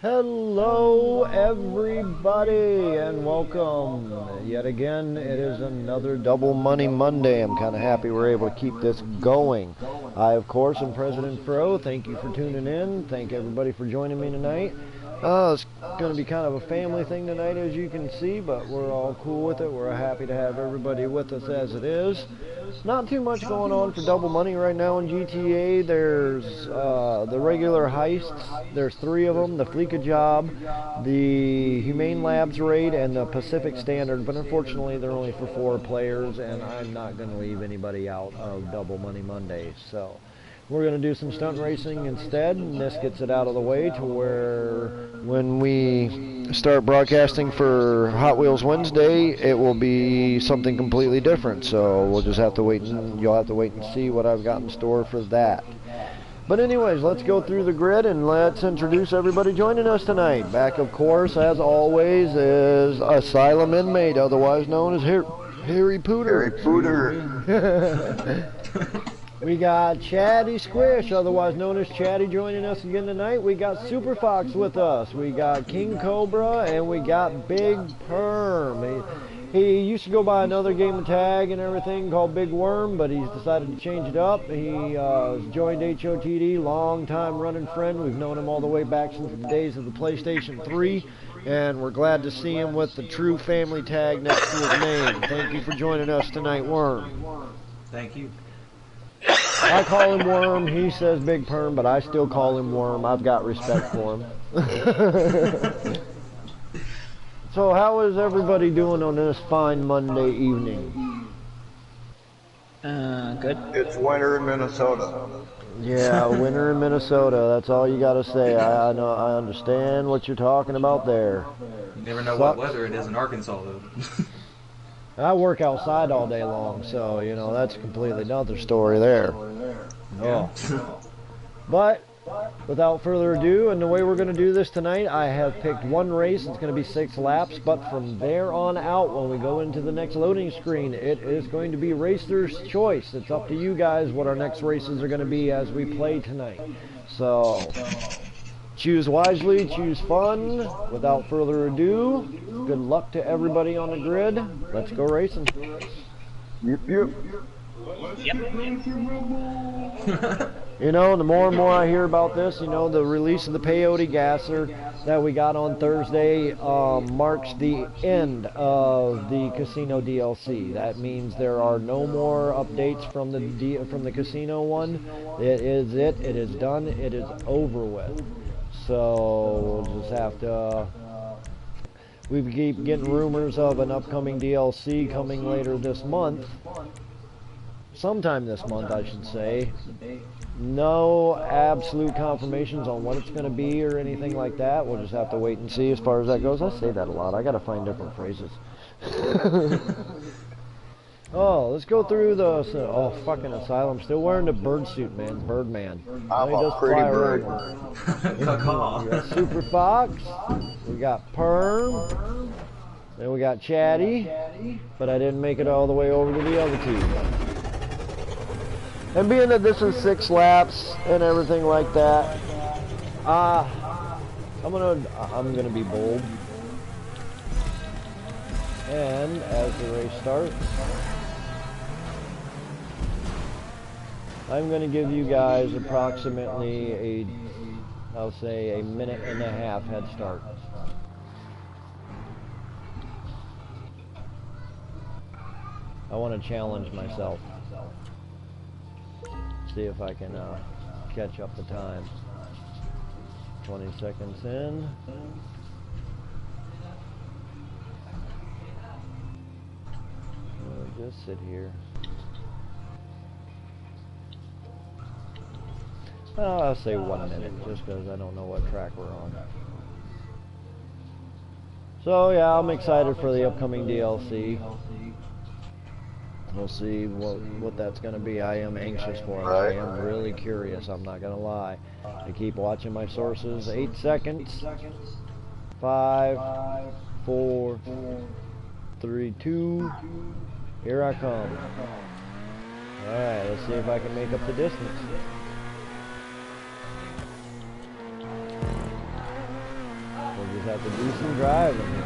Hello everybody and welcome. Yet again, it is another Double Money Monday. I'm kind of happy we're able to keep this going. I, of course, am President Fro. Thank you for tuning in. Thank everybody for joining me tonight. It's going to be kind of a family thing tonight, as you can see, but we're all cool with it. We're happy to have everybody with us as it is. Not too much going on for Double Money right now in GTA. There's the regular heists. There's 3 of them: the Fleeka Job, the Humane Labs raid, and the Pacific Standard. But unfortunately, they're only for 4 players, and I'm not going to leave anybody out of Double Money Monday. So we're going to do some stunt racing instead, and this gets it out of the way to where when we start broadcasting for Hot Wheels Wednesday, it will be something completely different. So we'll just have to wait, and you'll have to wait and see what I've got in store for that. But anyways, let's go through the grid and let's introduce everybody joining us tonight. Back, of course, as always, is Asylum Inmate, otherwise known as Harry Pooter. Harry Pooter. We got Chatty Squish, otherwise known as Chatty, joining us again tonight. We got Super Fox with us. We got King Cobra, and we got Big Perm. He used to go by another game of tag and everything called Big Worm, but he's decided to change it up. He joined HOTD, long-time running friend. We've known him all the way back since the days of the PlayStation 3, and we're glad to see him with the true family tag next to his name. Thank you for joining us tonight, Worm. Thank you. I call him Worm, he says Big Perm, but I still call him Worm. I've got respect for him. So how is everybody doing on this fine Monday evening? Good. It's winter in Minnesota. Yeah, winter in Minnesota. That's all you got to say. I know. I understand what you're talking about there. You never know what weather it is in Arkansas, though. I work outside all day long, so, you know, that's completely another story there. Yeah. But without further ado, and the way we're going to do this tonight, I have picked one race. It's going to be 6 laps, but from there on out, when we go into the next loading screen, it is going to be Racer's Choice. It's up to you guys what our next races are going to be as we play tonight. So choose wisely, choose fun. Without further ado, good luck to everybody on the grid. Let's go racing. Yep, yep. You know, the more and more I hear about this, you know, the release of the peyote gasser that we got on Thursday marks the end of the casino DLC. That means there are no more updates from the casino one. It is it. It is done. It is over with. So we'll just have to. We keep getting rumors of an upcoming DLC coming later this month. Sometime this month, I should say. No absolute confirmations on what it's going to be or anything like that. We'll just have to wait and see as far as that goes. I say that a lot. I got to find different phrases. Oh, let's go through the... Oh, fucking Asylum. Still wearing the bird suit, man. Birdman. I'm a pretty bird. We got Super Fox. We got Perm. Then we got Chatty. But I didn't make it all the way over to the other 2. And being that this is 6 laps and everything like that, I'm gonna be bold. And as the race starts, I'm gonna give you guys approximately I'll say a minute and a half head start. I want to challenge myself. See if I can catch up the time. 20 seconds in. We'll just sit here. I'll say 1 minute, just because I don't know what track we're on. So yeah, I'm excited for the upcoming DLC. We'll see what that's going to be. I am anxious for it. I am really curious. I'm not going to lie. I keep watching my sources. 8 seconds. 5, 4, 3, 2. Here I come. Alright, let's see if I can make up the distance. got the decent driving.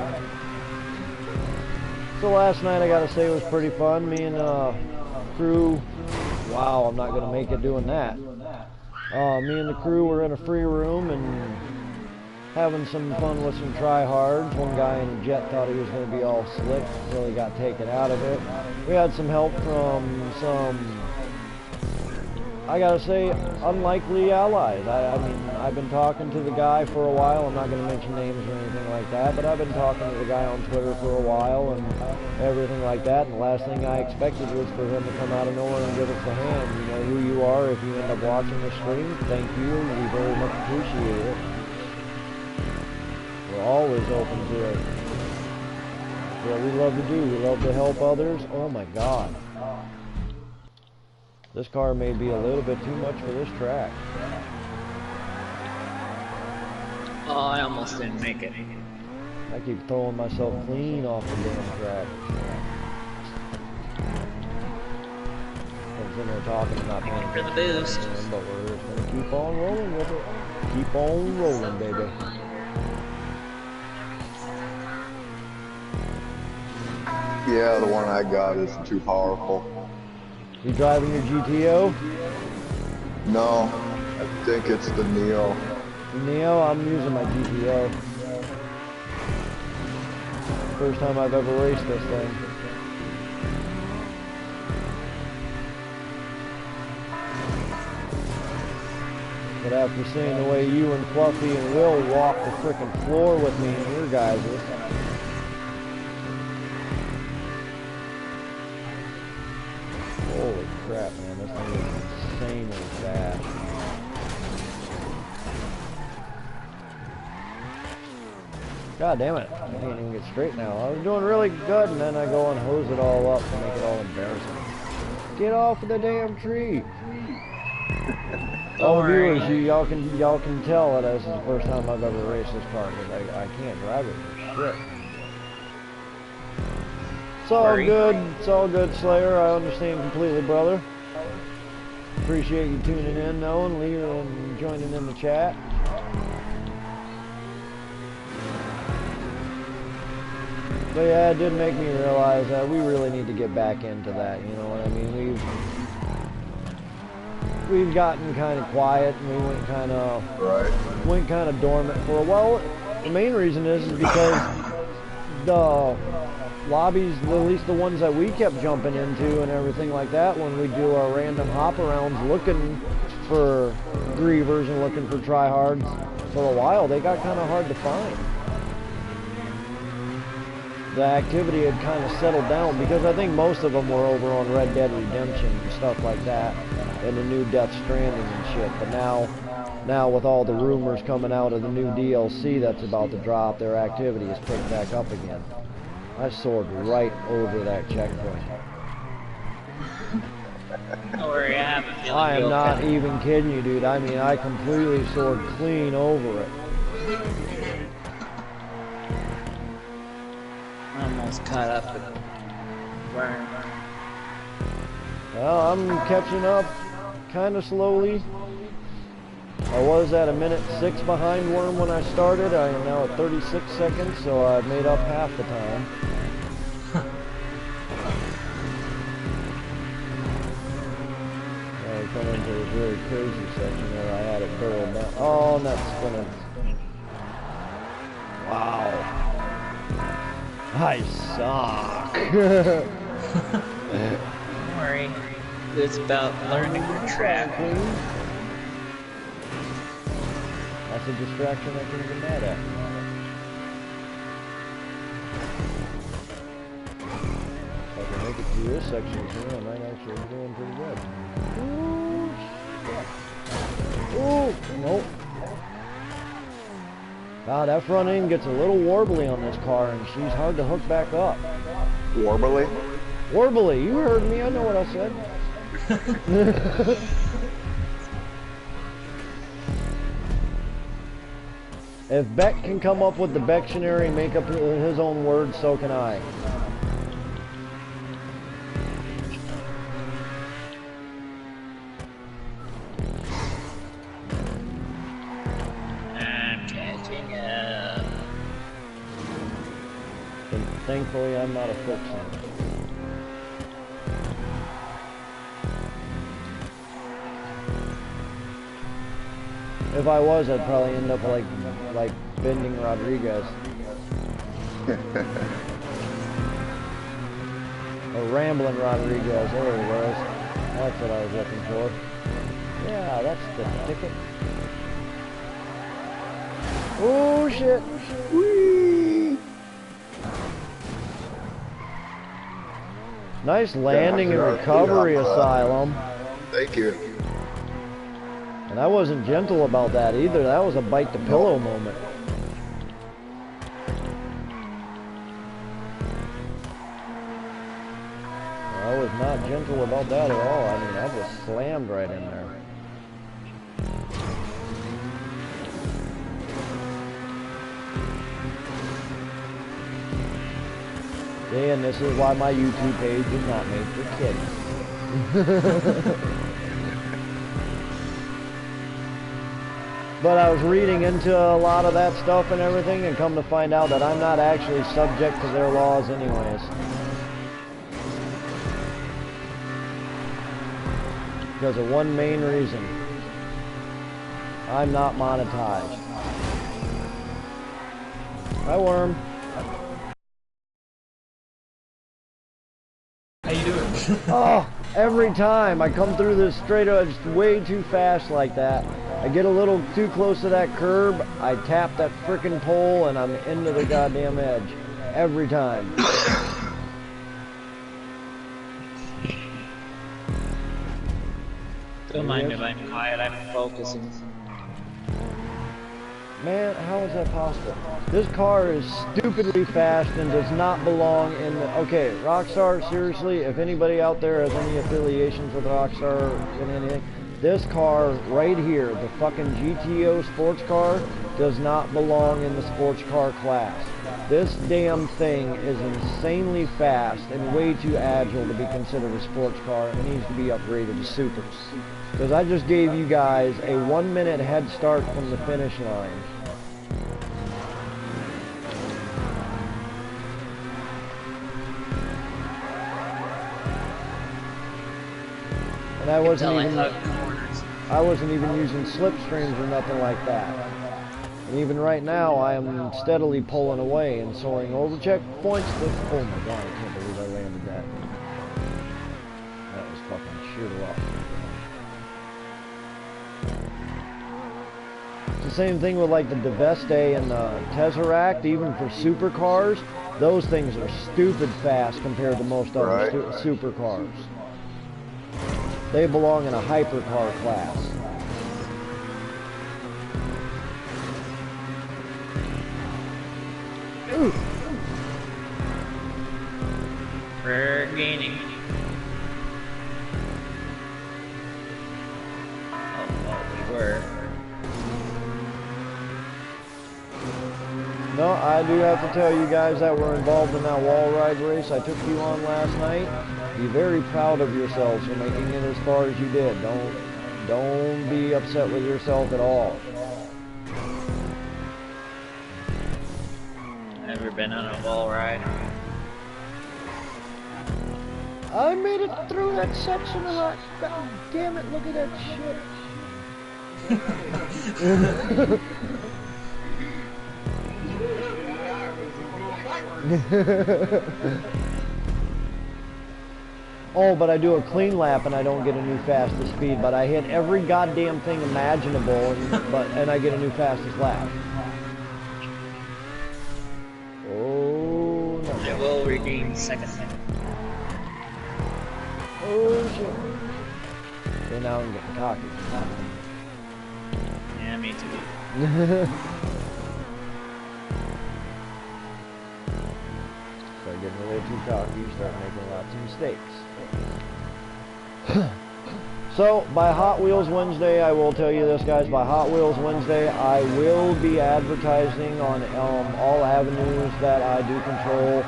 So last night I gotta say was pretty fun. Me and crew, wow, I'm not gonna make it doing that. Me and the crew were in a free room and having some fun with some tryhards. One guy in a jet thought he was going to be all slick until he got taken out of it. We had some help from some, I gotta say, unlikely allies. I mean, I've been talking to the guy for a while. I'm not going to mention names or anything like that, but I've been talking to the guy on Twitter for a while and everything like that. And the last thing I expected was for him to come out of nowhere and give us a hand. You know who you are. If you end up watching the stream, thank you. We very much appreciate it. We're always open to it. That's what we love to do. We love to help others. Oh my God. This car may be a little bit too much for this track. Oh, I almost didn't make it. I keep throwing myself clean off the damn track. I'm sitting there talking and not paying For the boost. but we're just gonna keep on rolling with it. Keep on rolling, baby. Yeah, the one I got is too powerful. You driving your GTO? No, I think it's the Neo. Neo, I'm using my GTO. First time I've ever raced this thing. But after seeing the way you and Fluffy and Will walk the frickin' floor with me and your guys', holy crap, man, this thing is insanely fast. God damn it, I can't even get straight now. I was doing really good, and then I go and hose it all up and make it all embarrassing. Get off of the damn tree! All viewers, y'all can tell that this is the first time I've ever raced this car, because I can't drive it for shit. It's all good, Slayer. I understand completely, brother. Appreciate you tuning in, though, and leaving and joining in the chat. But yeah, it did make me realize that we really need to get back into that, you know what I mean? We've gotten kind of quiet, and we went kind of dormant for a while. The main reason is because the lobbies, at least the ones that we kept jumping into and everything like that, when we do our random hop arounds looking for grievers and looking for tryhards, for a while they got kind of hard to find. The activity had kind of settled down because I think most of them were over on Red Dead Redemption and stuff like that, and the new Death Stranding and shit. But now with all the rumors coming out of the new DLC that's about to drop, their activity is picked back up again. I soared right over that checkpoint. Don't worry, I have a feeling I am you'll not come. even kidding you, dude. I mean, I completely soared clean over it. Almost caught up with Worm. Well, I'm catching up kind of slowly. I was at 1:06 behind Worm when I started. I am now at 36 seconds, so I've made up half the time. I come into this really crazy section where I had it barreled down. Oh, and that's gonna... Wow. I suck. Don't worry. It's about learning your track. That's a distraction I can get mad at. If I can make it through this section here, I might actually be doing pretty good. Ooh, shit. Ooh, nope. Wow, that front end gets a little warbly on this car, and she's hard to hook back up. Warbly? Warbly, you heard me, I know what I said. If Beck can come up with the Bectionary and make up his own words, so can I. I'm catching up. Thankfully, I'm not a foot singer. If I was, I'd probably end up like bending Rodriguez. Or rambling Rodriguez. There he goes. That's what I was looking for. Yeah, that's the ticket. Oh shit! Whee! Nice landing and recovery, Asylum. Thank you. And I wasn't gentle about that either. That was a bite the pillow moment. I was not gentle about that at all. I mean, I just slammed right in there. Yeah, and this is why my YouTube page is not made for kids. But I was reading into a lot of that stuff and everything, and come to find out that I'm not actually subject to their laws anyways. Because of one main reason. I'm not monetized. Hi, Worm. How you doing? Oh, every time I come through this straight up, just way too fast like that. I get a little too close to that curb, I tap that frickin' pole, and I'm into the goddamn edge. Every time. Don't mind me if I'm quiet, I'm focusing. Man, how is that possible? This car is stupidly fast and does not belong in the... Okay, Rockstar, seriously, if anybody out there has any affiliations with Rockstar and anything, this car right here, the fucking GTO sports car, does not belong in the sports car class. This damn thing is insanely fast and way too agile to be considered a sports car. It needs to be upgraded to supers. Because I just gave you guys a 1 minute head start from the finish line. And I wasn't even using slipstreams or nothing like that. And even right now, I am steadily pulling away and soaring over checkpoints. Oh my god, I can't believe I landed that. That was fucking sheer luck. It's the same thing with like the Deveste and the Tesseract, even for supercars. Those things are stupid fast compared to most other supercars. They belong in a hypercar class. Ooh. We're gaining. Oh, well, we were. No, I do have to tell you guys that were involved in that wall ride race I took you on last night. Be very proud of yourselves for making it as far as you did. Don't be upset with yourself at all. Never been on a wall ride. I made it through that section of that. God damn it, look at that shit. Oh, but I do a clean lap and I don't get a new fastest speed, but I hit every goddamn thing imaginable and I get a new fastest lap. Oh, no. I will regain second. Oh, shit. Okay, now I'm getting cocky. Yeah, me too. Start getting a little too cocky, start making lots of mistakes. So, by Hot Wheels Wednesday, I will tell you this, guys, by Hot Wheels Wednesday, I will be advertising on all avenues that I do control.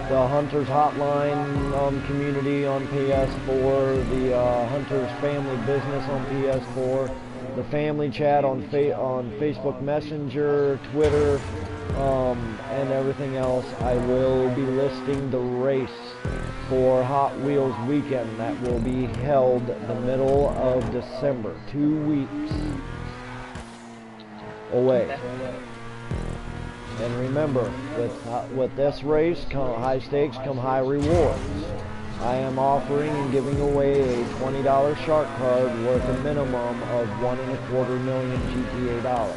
The Hunters Hotline community on PS4, the Hunters Family Business on PS4, the family chat on Facebook Messenger, Twitter, and everything else, I will be listing the race for Hot Wheels weekend that will be held the middle of December, 2 weeks away. And remember, with this race, come high stakes, come high rewards. I am offering and giving away a $20 shark card worth a minimum of $1.25 million GTA dollars.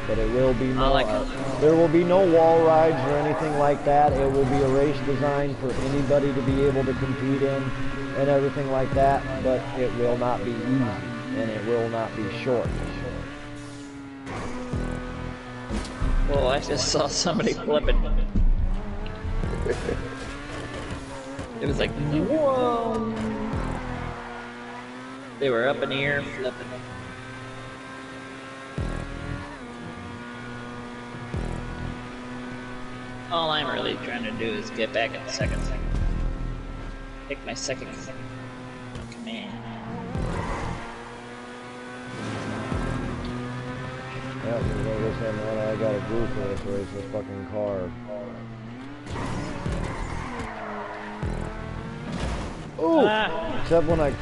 But it will be there will be no wall rides or anything like that. It will be a race designed for anybody to be able to compete in and everything like that, but it will not be easy and it will not be short. Well, I just saw somebody flipping. It was like, whoa! They were up in the air flipping. All I'm really trying to do is get back in the second. Pick my second command. Yep, I got a glue for this race, this fucking car. Ooh! Except when I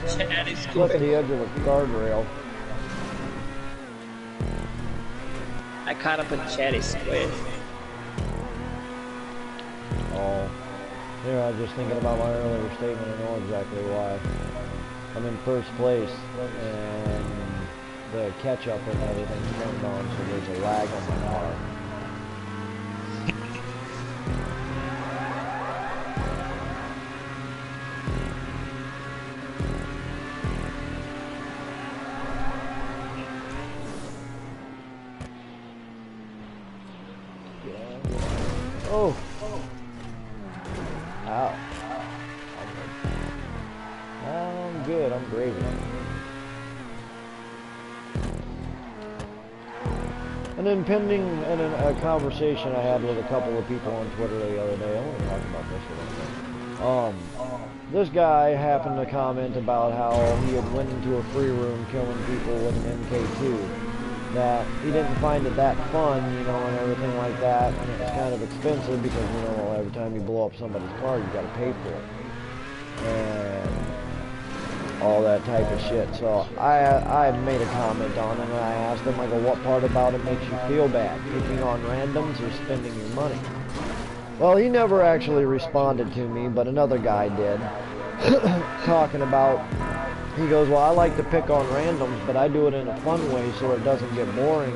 clipped the edge of a guardrail. I caught up with Chatty Squid. Oh. Here, I was just thinking about my earlier statement. I know exactly why. I'm in first place, and the catch-up and everything's turned on, so there's a lag on my car. Oh! Ow. I'm good, I'm gravy. And then pending a conversation I had with a couple of people on Twitter the other day, I want to talk about this a little bit. This guy happened to comment about how he had went into a free room killing people with an MK2. That he didn't find it that fun, you know, and everything like that, and it's kind of expensive because, you know, every time you blow up somebody's car, you gotta pay for it, and all that type of shit. So I made a comment on it, and I asked him, I go, what part about it makes you feel bad, picking on randoms or spending your money? Well, he never actually responded to me, but another guy did, talking about, he goes, well, I like to pick on randoms, but I do it in a fun way so it doesn't get boring.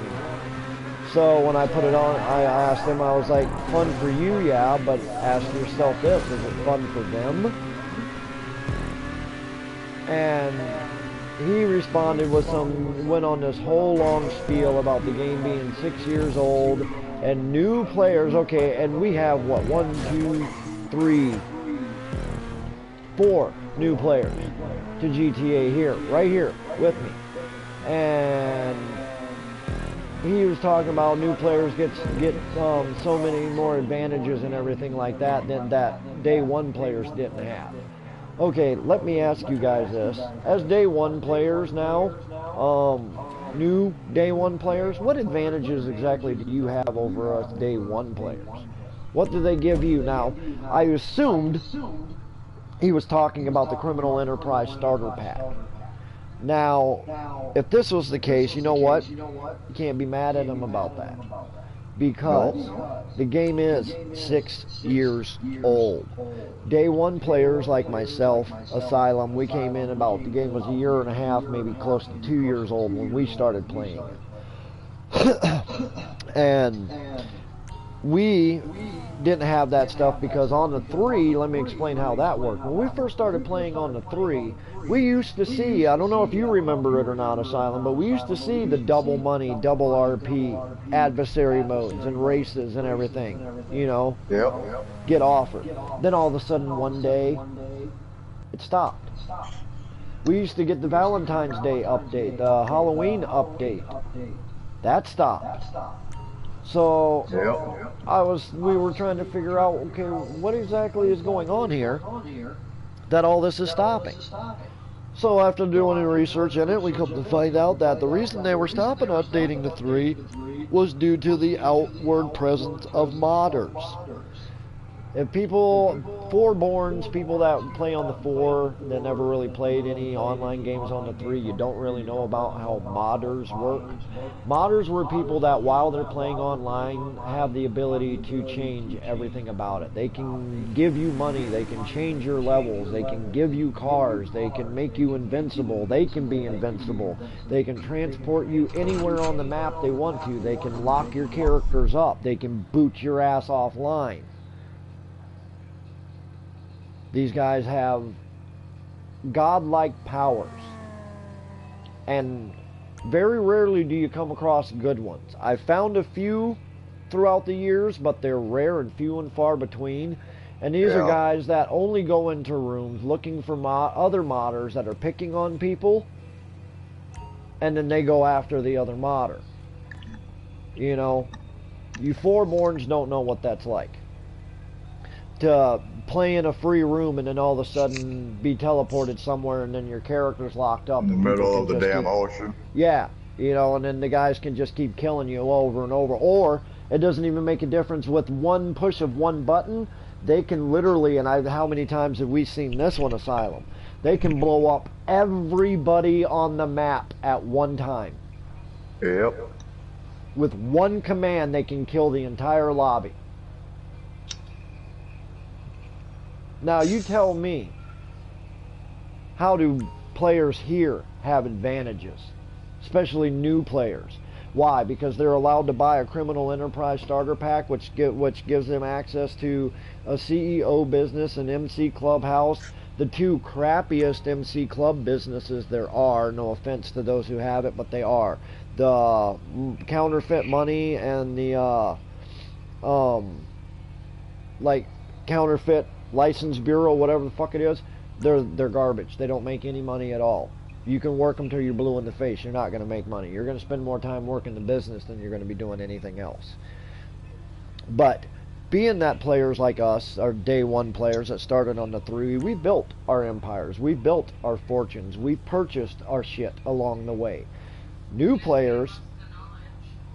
So when I put it on, I asked him, I was like, fun for you, yeah, but ask yourself this, is it fun for them? And he responded with went on this whole long spiel about the game being 6 years old, and new players, okay, and we have, what, 1, 2, 3, 4 new players to GTA here, right here, with me. And he was talking about new players get so many more advantages and everything like that than that day one players didn't have. Okay, let me ask you guys this. As day one players now, new day one players, what advantages exactly do you have over us day one players? What do they give you? Now, I assumed he was talking about the Criminal Enterprise Starter Pack. Now, if this was the case, you know what? You can't be mad at him about that. Because the game is 6 years old. Day one players like myself, Asylum, we came in about, the game was a year and a half, maybe close to 2 years old when we started playing it. And we didn't have that stuff because on the 3, let me explain how that worked. When we first started playing on the 3, we used to see, I don't know if you remember it or not, Asylum, but we used to see the double money, double RP, adversary modes and races and everything, you know, get offered. Then all of a sudden one day, it stopped. We used to get the Valentine's Day update, the Halloween update. That stopped. So Yep. we were trying to figure out, okay, what exactly is going on here that all this is stopping. So after doing research in it, we come to find out that the reason they were stopping updating the 3 was due to the outward presence of modders. If people, foreborns, people that play on the 4 that never really played any online games on the 3, you don't really know about how modders work. Modders were people that while they're playing online have the ability to change everything about it. They can give you money, they can change your levels, they can give you cars, they can make you invincible, they can be invincible, they can transport you anywhere on the map they want to, they can lock your characters up, they can boot your ass offline. These guys have godlike powers, and very rarely do you come across good ones. I've found a few throughout the years, but they're rare and few and far between. And these are guys that only go into rooms looking for other modders that are picking on people, and then they go after the other modder. You know, you foreborns don't know what that's like. To play in a free room and then all of a sudden be teleported somewhere and then your character's locked up. In the middle of the damn ocean. Yeah, you know, and then the guys can just keep killing you over and over. Or it doesn't even make a difference with one push of one button. They can literally, and how many times have we seen this one, Asylum? They can blow up everybody on the map at one time. Yep. With one command, they can kill the entire lobby. Now, you tell me, how do players here have advantages? Especially new players. Why? Because they're allowed to buy a criminal enterprise starter pack, which gives them access to a CEO business, an MC Clubhouse, the 2 crappiest MC Club businesses there are. No offense to those who have it, but they are. The counterfeit money and the like counterfeit license bureau, whatever the fuck it is, they're garbage. They don't make any money at all. You can work them till you're blue in the face. You're not going to make money. You're going to spend more time working the business than you're going to be doing anything else. But being that players like us are day one players that started on the 3, we built our empires. We built our fortunes. We purchased our shit along the way. New players,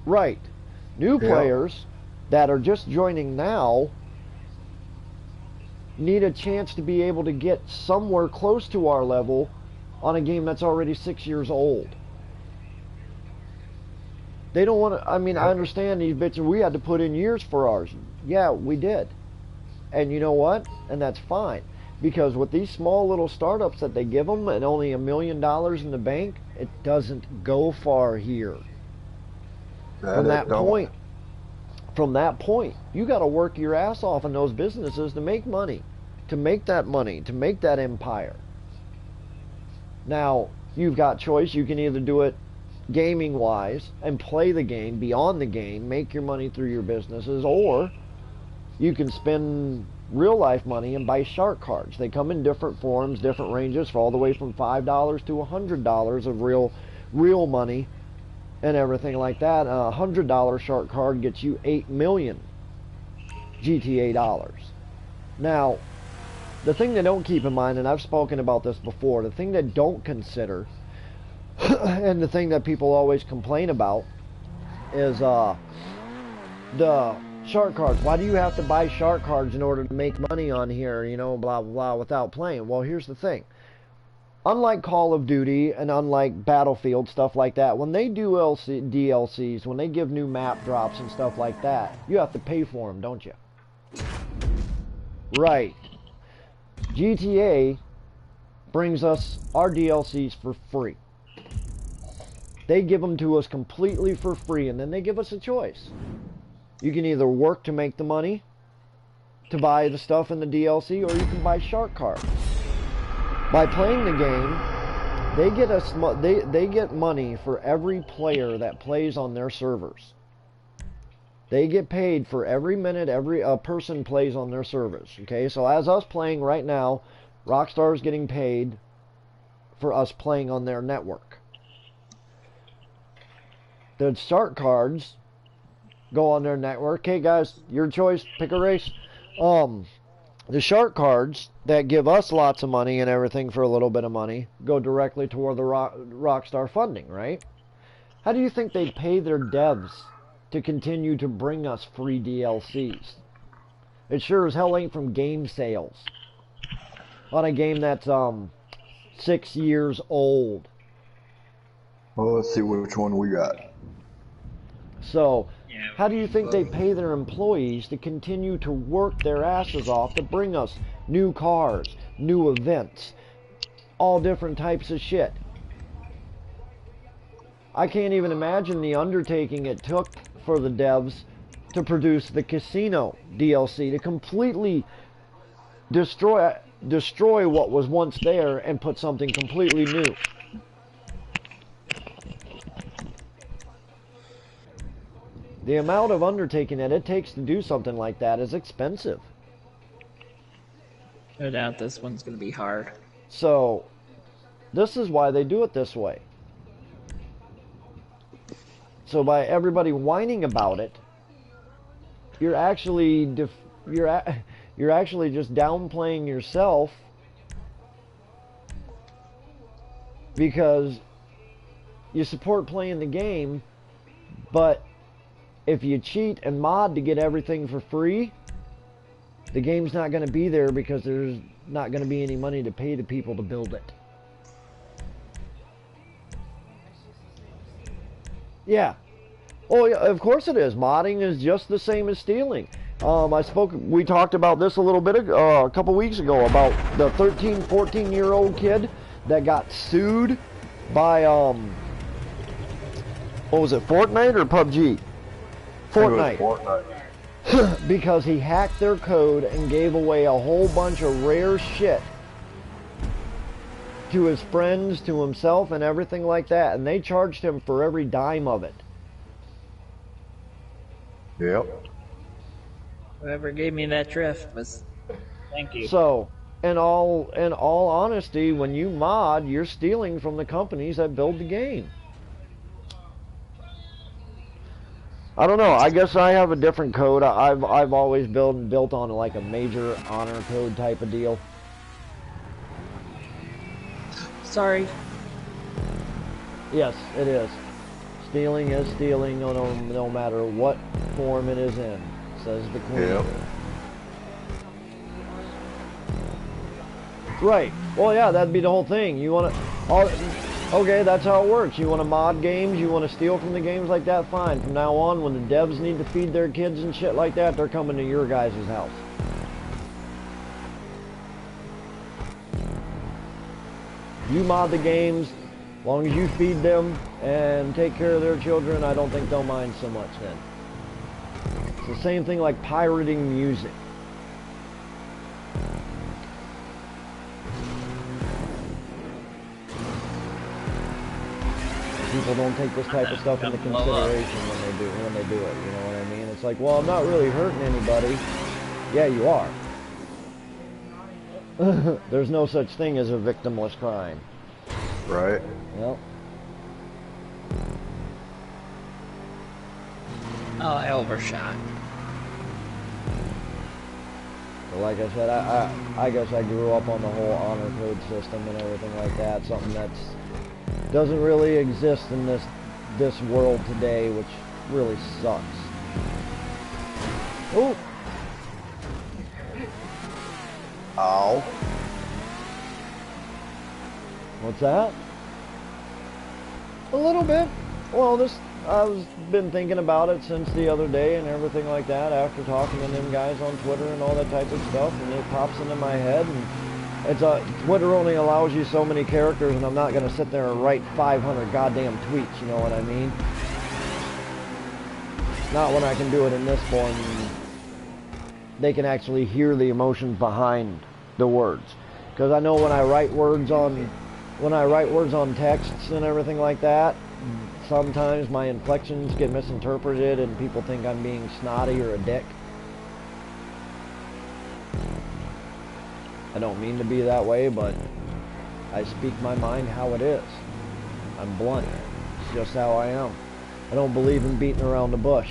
right, new players that are just joining now need a chance to be able to get somewhere close to our level on a game that's already 6 years old. They don't want to, I mean, I understand these bitches, we had to put in years for ours. Yeah, we did. And you know what? And that's fine. Because with these small little startups that they give them and only $1 million in the bank, it doesn't go far here. From that point, you got to work your ass off in those businesses to make money, to make that empire. Now, you've got choice. You can either do it gaming wise and play the game beyond the game, make your money through your businesses, or you can spend real life money and buy shark cards. They come in different forms, different ranges, for all the way from $5 to $100 of real money and everything like that. A $100 shark card gets you 8 million GTA dollars. Now, the thing they don't keep in mind, and I've spoken about this before, the thing they don't consider, and the thing that people always complain about, is the shark cards. Why do you have to buy shark cards in order to make money on here, you know, blah, blah, blah, without playing? Well, here's the thing. Unlike Call of Duty and unlike Battlefield, stuff like that, when they do DLCs, when they give new map drops and stuff like that, you have to pay for them, don't you? Right. GTA brings us our DLCs for free. They give them to us completely for free, and then they give us a choice. You can either work to make the money to buy the stuff in the DLC, or you can buy shark cards. By playing the game, they get money for every player that plays on their servers. They get paid for every minute a person plays on their servers. Okay, so as us playing right now, Rockstar is getting paid for us playing on their network. The shark cards go on their network. Hey guys, your choice, pick a race. The shark cards that give us lots of money and everything for a little bit of money go directly toward the Rockstar funding, right? How do you think they pay their devs to continue to bring us free DLCs? It sure as hell ain't from game sales on a game that's 6 years old. Well, let's see which one we got. So, how do you think they pay their employees to continue to work their asses off to bring us new cars, new events, all different types of shit? I can't even imagine the undertaking it took for the devs to produce the casino DLC, to completely destroy what was once there and put something completely new. The amount of undertaking that it takes to do something like that is expensive. No doubt this one's gonna be hard. So, this is why they do it this way. So by everybody whining about it, you're actually you're actually just downplaying yourself, because you support playing the game, but if you cheat and mod to get everything for free, the game's not going to be there because there's not going to be any money to pay the people to build it. Yeah. Oh, yeah, of course it is. Modding is just the same as stealing. We talked about this a little bit ago, a couple weeks ago, about the 13, 14-year-old kid that got sued by, what was it, Fortnite or PUBG? Fortnite. Because he hacked their code and gave away a whole bunch of rare shit to his friends, to himself, and everything like that. And they charged him for every dime of it. Yep. Whoever gave me that drift was... Thank you. So, in all honesty, when you mod, you're stealing from the companies that build the game. I don't know. I guess I have a different code. I've always built on like a major honor code type of deal. Sorry. Yes, it is. Stealing is stealing, no matter what form it is in, says the queen. Yep. Right. Well, yeah, that'd be the whole thing. You want to... Okay, that's how it works. You want to mod games, you want to steal from the games like that, fine. From now on, when the devs need to feed their kids and shit like that, they're coming to your guys' house. You mod the games, as long as you feed them and take care of their children, I don't think they'll mind so much then. It's the same thing like pirating music. People don't take this type of stuff into consideration when they do it. You know what I mean? It's like, well, I'm not really hurting anybody. Yeah, you are. There's no such thing as a victimless crime. Right. Yep. Oh, I overshot. But like I said, I guess I grew up on the whole honor code system and everything like that. Something that's doesn't really exist in this world today, which really sucks. Oh. Ow. What's that? A little bit. Well, I've been thinking about it since the other day and everything like that, after talking to them guys on Twitter and all that type of stuff, and it pops into my head, and Twitter only allows you so many characters, and I'm not going to sit there and write 500 goddamn tweets, you know what I mean? Not when I can do it in this form. They can actually hear the emotions behind the words. Because I know when I write words on texts and everything like that, sometimes my inflections get misinterpreted and people think I'm being snotty or a dick. I don't mean to be that way, but I speak my mind how it is. I'm blunt. It's just how I am. I don't believe in beating around the bush.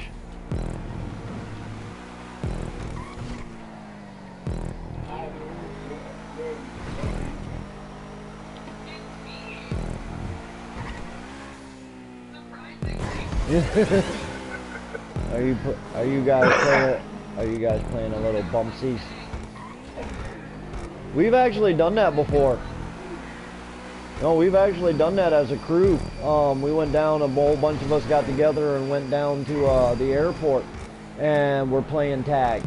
Are you guys playing a little bumpsies? We've actually done that before. No, we've actually done that as a crew. We went down, a whole bunch of us got together and went down to the airport, and we're playing tag.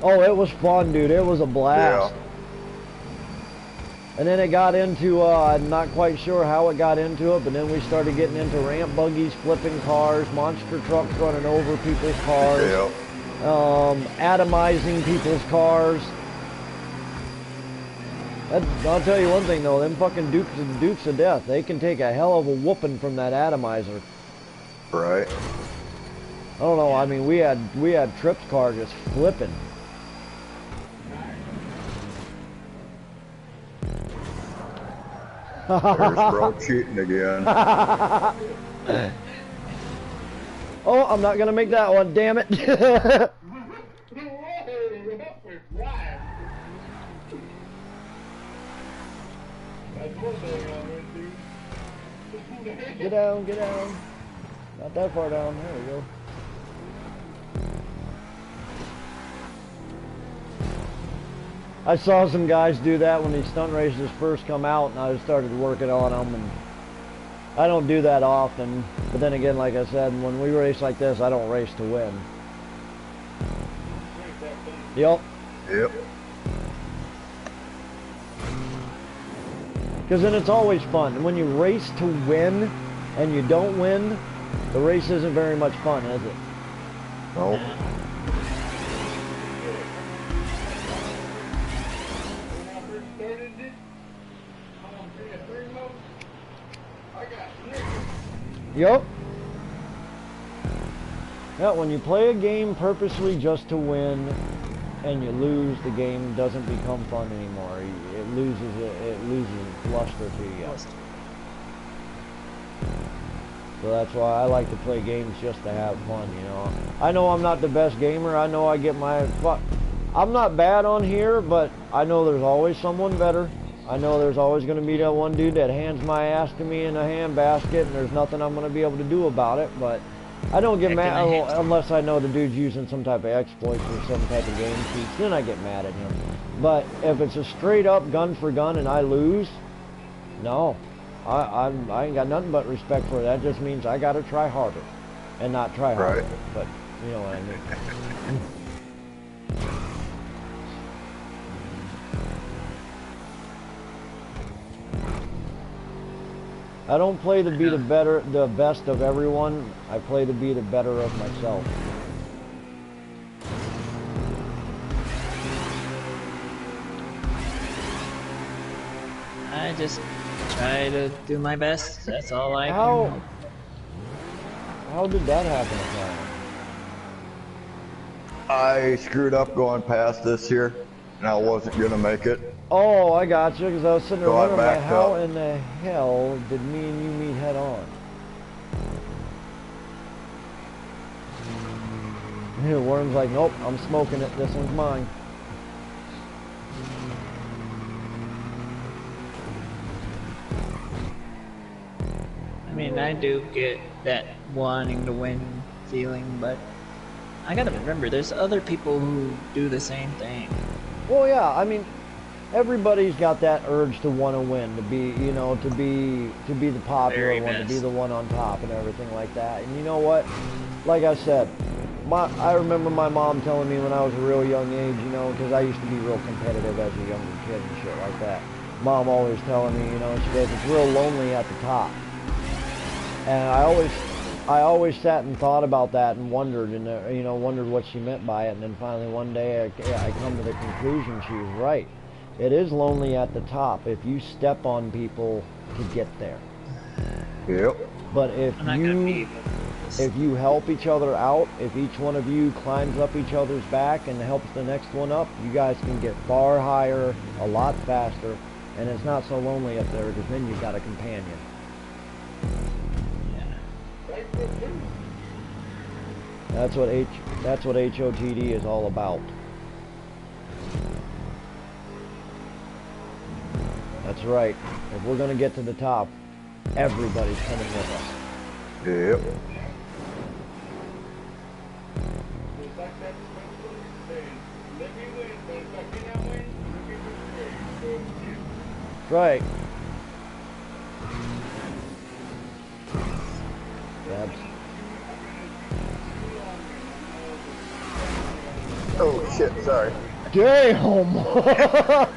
Oh, it was fun, dude. It was a blast. Yeah. And then it got into, I'm not quite sure how it got into it, but then we started getting into ramp buggies, flipping cars, monster trucks running over people's cars, atomizing people's cars. I'll tell you one thing though, them fucking Dukes of Death, they can take a hell of a whooping from that atomizer. Right. I don't know, I mean, we had Tripp's car just flipping. There's bro cheating again. Oh, I'm not gonna make that one, damn it. Get down, get down. Not that far down, there we go. I saw some guys do that when these stunt races first come out, and I started working on them, and I don't do that often, but then again, like I said, when we race like this, I don't race to win. Yep. Yep. Because then it's always fun. And when you race to win, and you don't win, the race isn't very much fun, is it? No. Yep. Yeah, when you play a game purposely just to win and you lose, the game doesn't become fun anymore. It loses its luster to you. So that's why I like to play games just to have fun, you know. I know I'm not the best gamer. I know I get my I'm not bad on here, but I know there's always someone better. I know there's always going to be that one dude that hands my ass to me in a handbasket, and there's nothing I'm going to be able to do about it, but I don't get mad unless I know the dude's using some type of exploits or some type of game cheats, then I get mad at him. But if it's a straight up gun for gun and I lose, no. I ain't got nothing but respect for it. That just means I got to try harder and not try harder. Right. But you know what I mean. I don't play to be the best of everyone. I play to be the better of myself. I just try to do my best. That's all I can. How did that happen, I screwed up going past this here, and I wasn't gonna make it. Oh, I got you, because I was sitting there So I wondering, backed how up. in the hell did me and you meet head on? Yeah, Worm's like, nope, I'm smoking it. This one's mine. I mean, I do get that wanting to win feeling, but I gotta remember, there's other people who do the same thing. Well, yeah, I mean, everybody's got that urge to want to win, to be, you know, to be the popular one, to be the one on top and everything like that. And you know what? Like I said, I remember my mom telling me when I was a real young age, you know, because I used to be real competitive as a younger kid and shit like that. Mom always telling me, you know, she goes, it's real lonely at the top. And I always sat and thought about that and wondered, and you know, wondered what she meant by it. And then finally one day I come to the conclusion she was right. It is lonely at the top if you step on people to get there. Yep. But if you help each other out, if each one of you climbs up each other's back and helps the next one up, you guys can get far higher, a lot faster, and it's not so lonely up there because then you've got a companion. That's what HOTD is all about. That's right. If we're going to get to the top, everybody's coming with us. Yep. Right. That's Oh shit, sorry. damn.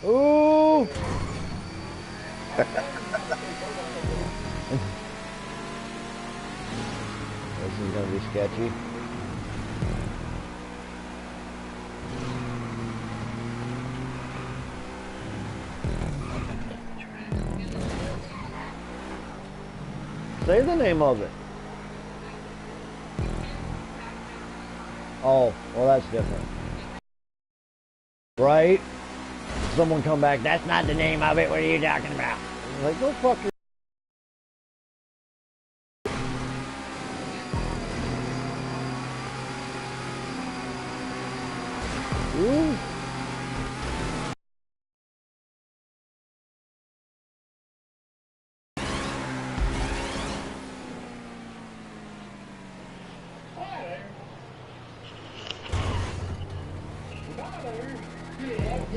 Ooh. This is gonna be sketchy. Say the name of it. Oh, well that's different. Right? Someone come back, that's not the name of it, what are you talking about? I'm like, go fuck your... Ooh.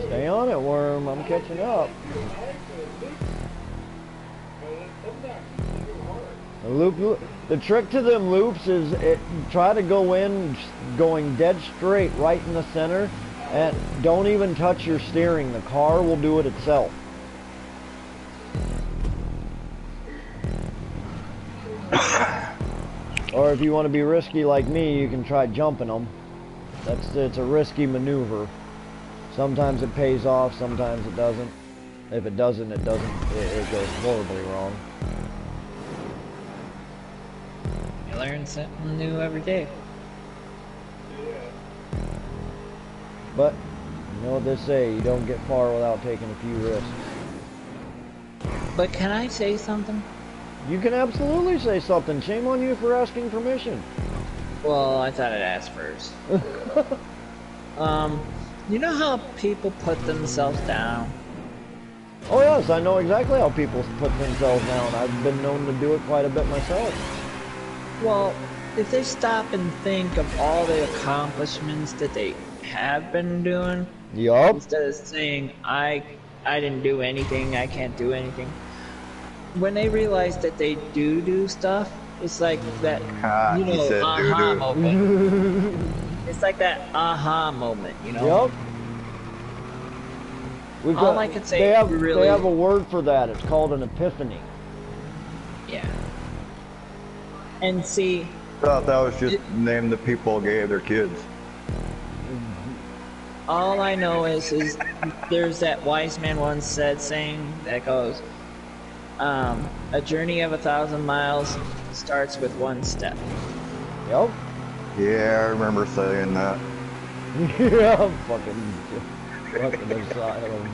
Stay on it, Worm. I'm catching up. The trick to them loops is try to go in going dead straight right in the center and don't even touch your steering. The car will do it itself. Or if you want to be risky like me, you can try jumping them. It's a risky maneuver. Sometimes it pays off, sometimes it doesn't. If it doesn't, it goes horribly wrong. You learn something new every day. But, you know what they say, you don't get far without taking a few risks. But can I say something? You can absolutely say something. Shame on you for asking permission. Well, I thought I'd ask first. You know how people put themselves down? Oh yes, I know exactly how people put themselves down. I've been known to do it quite a bit myself. Well, if they stop and think of all the accomplishments that they have been doing, Yup. instead of saying, I didn't do anything, I can't do anything. When they realize that they do stuff, it's like that, Ah, you he know, said aha doo-doo. moment. It's like that aha moment, you know? Yup. We've All got, I can say they have, really... They have a word for that. It's called an epiphany. Yeah. And see... Thought that was just the name the people gave their kids. All I know is there's that wise man once said saying that goes, a journey of 1,000 miles starts with one step. Yup. Yeah, I remember saying that. Yeah, fucking asylum.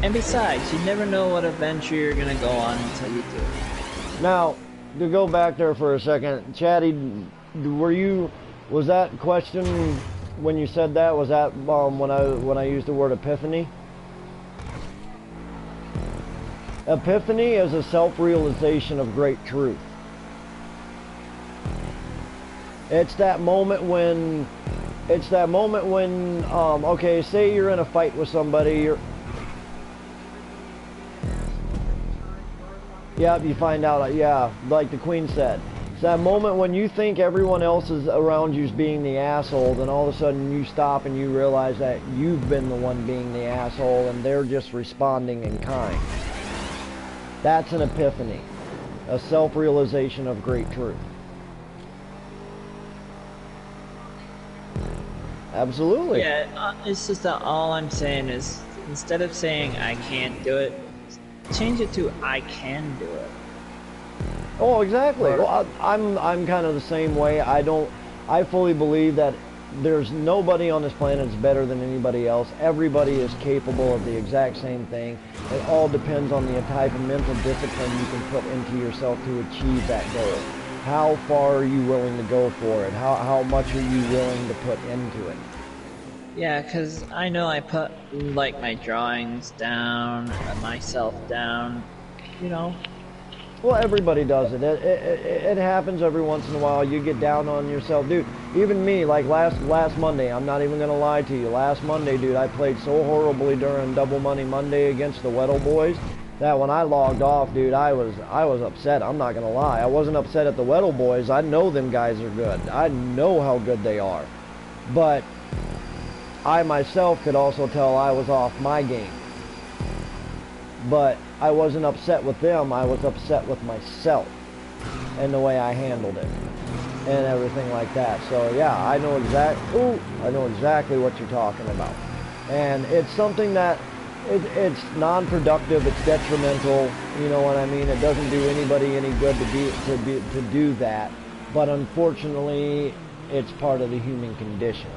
And besides, you never know what adventure you're gonna go on until you do. Now, to go back there for a second, Chatty, was that question when you said that, was that when I used the word epiphany? Epiphany is a self-realization of great truth. It's that moment when, okay, say you're in a fight with somebody, yeah, you find out, yeah, like the Queen said. It's that moment when you think everyone else is around you is being the asshole, then all of a sudden you stop and you realize that you've been the one being the asshole and they're just responding in kind. That's an epiphany, a self-realization of great truth. Absolutely. Yeah, it's just that all I'm saying is, instead of saying I can't do it, change it to I can do it. Oh, exactly. Well, I'm kind of the same way. I fully believe that there's nobody on this planet that's better than anybody else. Everybody is capable of the exact same thing. It all depends on the type of mental discipline you can put into yourself to achieve that goal. How far are you willing to go for it? How much are you willing to put into it? Yeah, because I know I put, like, my drawings down, myself down, you know. Well, everybody does it. It happens every once in a while. You get down on yourself. Dude, even me, like last Monday, I'm not even going to lie to you. Last Monday, dude, I played so horribly during Double Money Monday against the Weddle boys that when I logged off, dude, I was upset. I'm not going to lie. I wasn't upset at the Weddle boys. I know them guys are good. I know how good they are. But I myself could also tell I was off my game. But I wasn't upset with them, I was upset with myself and the way I handled it and everything like that. So yeah, I know exactly what you're talking about. And it's something that it's non-productive, it's detrimental, you know what I mean? It doesn't do anybody any good to do that. But unfortunately, it's part of the human condition.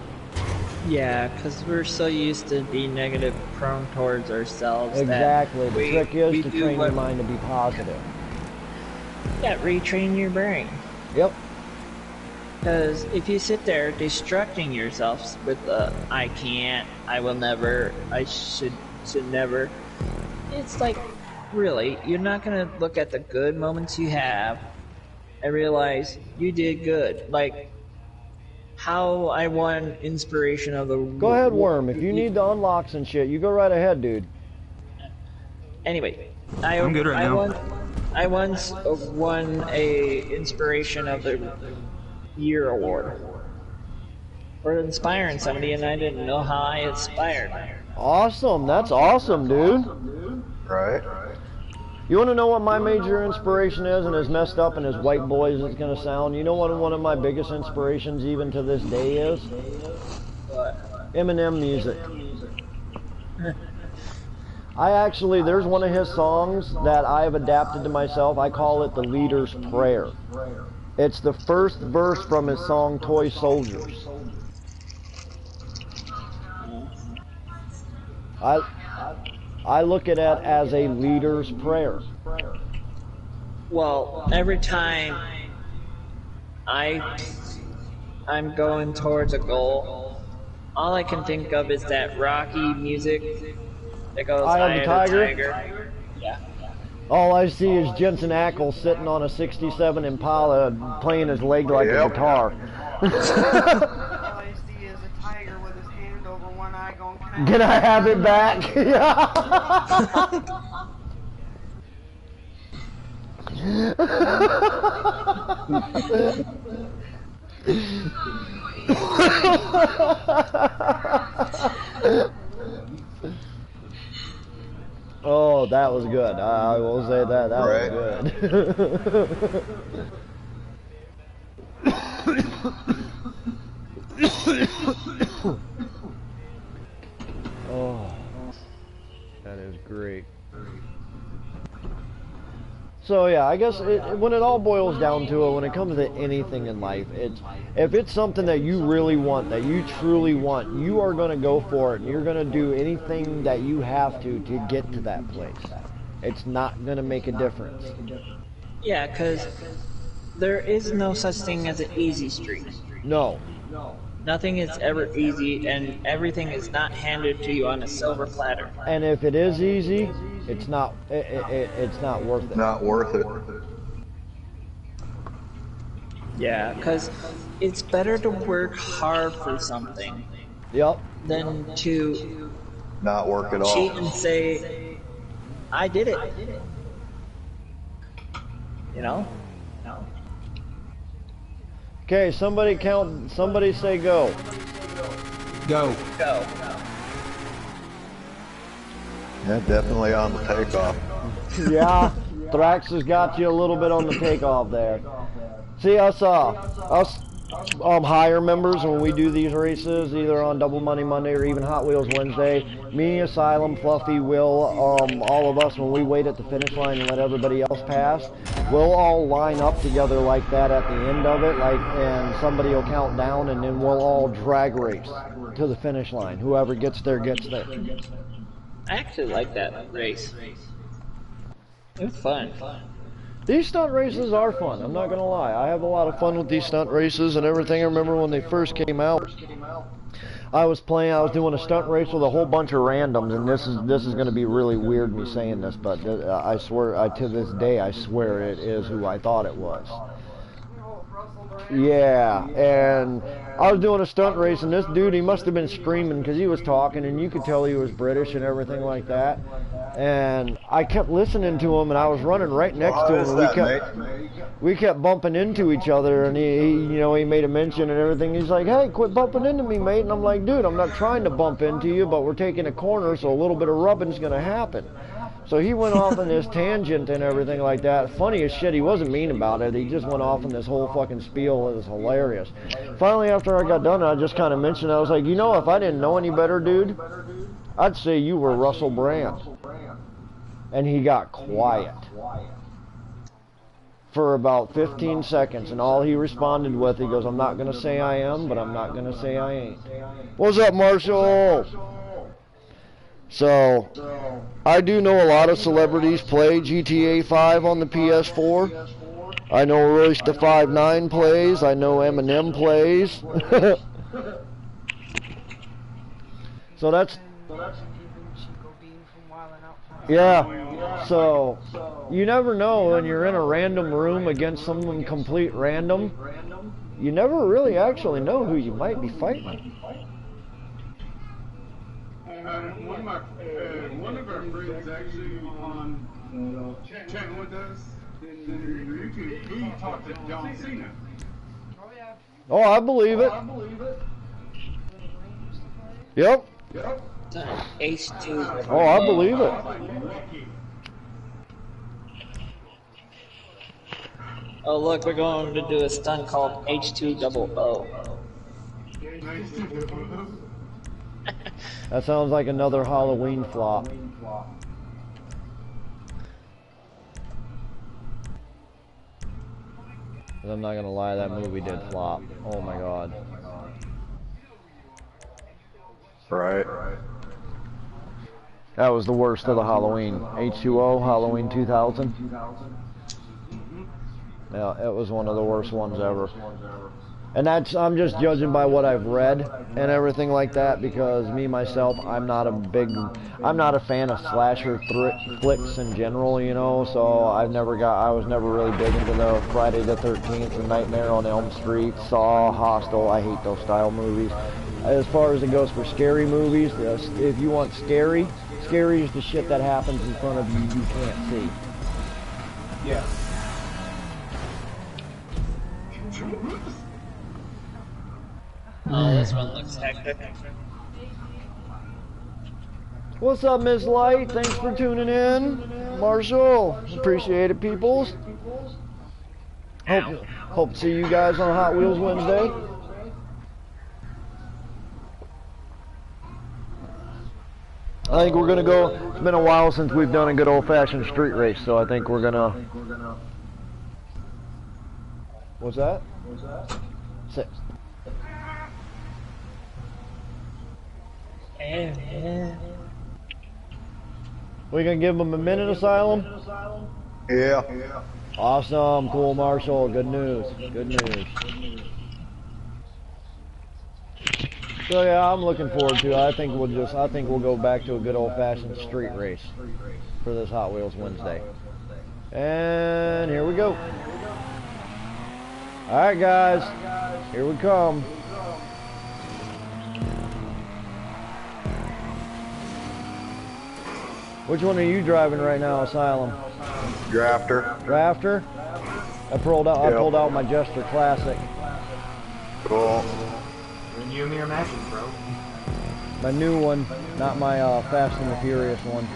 Yeah, because we're so used to being negative prone towards ourselves. Exactly. The trick is to train your what, mind to be positive. Yeah, retrain your brain. Yep. Because if you sit there destructing yourself with I can't, I will never, I should never, it's like, really, you're not going to look at the good moments you have and realize you did good. Like, how I won inspiration of the... Go ahead, Worm. If you need the unlocks and shit, you go right ahead, dude. Anyway, I'm good right now. I once won a inspiration of the year award for inspiring somebody, and I didn't know how I inspired. Awesome. That's awesome, dude. Right. You want to know what my major inspiration is, and as messed up and as white boys it's going to sound? You know what one of my biggest inspirations even to this day is? Eminem music. There's one of his songs that I've adapted to myself. I call it the Leader's Prayer. It's the first verse from his song Toy Soldiers. I look at it as a leader's prayer. Well, every time I'm going towards a goal, all I can think of is that Rocky music that goes Eye of the Tiger. Yeah. All I see is Jensen Ackles sitting on a 67 Impala playing his leg like a guitar. All I see is a tiger with his hand over one eye going, Can I have it back? Oh, that was good. I will say that was good. Oh, that is great. So yeah, I guess when it all boils down to it, when it comes to anything in life, if it's something that you really want, that you truly want, you are going to go for it, and you're going to do anything that you have to get to that place. It's not going to make a difference. Yeah, because there is no such thing as an easy street. No. Nothing is ever easy, and everything is not handed to you on a silver platter. And if it is easy, it's not worth it. Not worth it. Yeah, because it's better to work hard for something Yep. than to Not work at cheat all. and say, I did it. You know? No. Okay, somebody say go. Go. Go. Yeah, definitely on the takeoff. Yeah, Thrax has got you a little bit on the takeoff there. See, us higher members when we do these races, either on Double Money Monday or even Hot Wheels Wednesday. Me, Asylum, Fluffy, Will, all of us, when we wait at the finish line and let everybody else pass, we'll all line up together like that at the end of it, and somebody will count down, and then we'll all drag race to the finish line. Whoever gets there, gets there. I actually like that race. It was fun. These stunt races are fun, I'm not going to lie. I have a lot of fun with these stunt races and everything. I remember when they first came out, I was doing a stunt race with a whole bunch of randoms, and this is going to be really weird me saying this, but I swear, to this day, I swear it is who I thought it was. Yeah, and I was doing a stunt race, and this dude, he must have been screaming because he was talking, and you could tell he was British and everything like that. And I kept listening to him, and I was running right next to him, and we kept bumping into each other, and he made a mention and everything. He's like, "Hey, quit bumping into me, mate." And I'm like, "Dude, I'm not trying to bump into you, but we're taking a corner, so a little bit of rubbing's gonna happen." So he went off on this tangent and everything like that. Funny as shit, he wasn't mean about it. He just went off on this whole fucking spiel. It was hilarious. Finally, after I got done, I just kind of mentioned, I was like, if I didn't know any better, dude, I'd say you were Russell Brand. And he got quiet for about 15 seconds, and all he responded with, he goes, "I'm not going to say I am, but I'm not going to say I ain't." What's up, Marshall? So, I do know a lot of celebrities play GTA 5 on the PS4. I know Royce the 5'9" plays. I know Eminem plays. So that's... Yeah, so you never know when you're in a random room against someone complete random. You never really actually know who you might be fighting. One of our friends actually on chatting with us. He talked to John Cena. Oh, I believe it. Yep. H2. Oh, I believe it. Oh, look, we're going to do a stunt called H200. That sounds like another Halloween flop. I'm not gonna lie, that movie did flop. Oh my god. Right. That was the worst of the Halloween. H2O, Halloween 2000. Yeah, it was one of the worst ones ever. And I'm just judging by what I've read and everything like that, because me myself, I'm not a fan of slasher flicks in general, so I was never really big into the Friday the 13th and Nightmare on Elm Street, Saw, Hostel. I hate those style movies. As far as it goes for scary movies, if you want scary is the shit that happens in front of you can't see. Yeah. Oh, this one looks hectic. What's up, Miss Light? Thanks for tuning in. Marshall, appreciate it, peoples. Hope to see you guys on Hot Wheels Wednesday. I think we're gonna go. It's been a while since we've done a good old-fashioned street race, so I think we're gonna. What's that? 6. We gonna give them a minute, Asylum? Yeah. Awesome, cool, Marshall. Good news. Good news. So yeah, I'm looking forward to it. I think we'll go back to a good old-fashioned street race for this Hot Wheels Wednesday. And here we go. All right, guys, here we come. Which one are you driving right now, Asylum? Drafter. Drafter? I pulled out my Jester Classic. Cool. And you and me are matching, bro. My new one, not my Fast and the Furious one.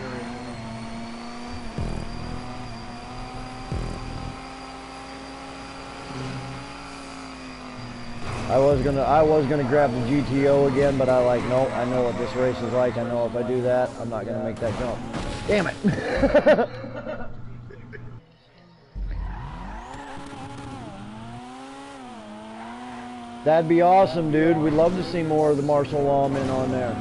I was gonna grab the GTO again, but I like, nope, I know what this race is like. I know if I do that, I'm not gonna make that jump. Damn it. That'd be awesome, dude. We'd love to see more of the martial lawmen on there.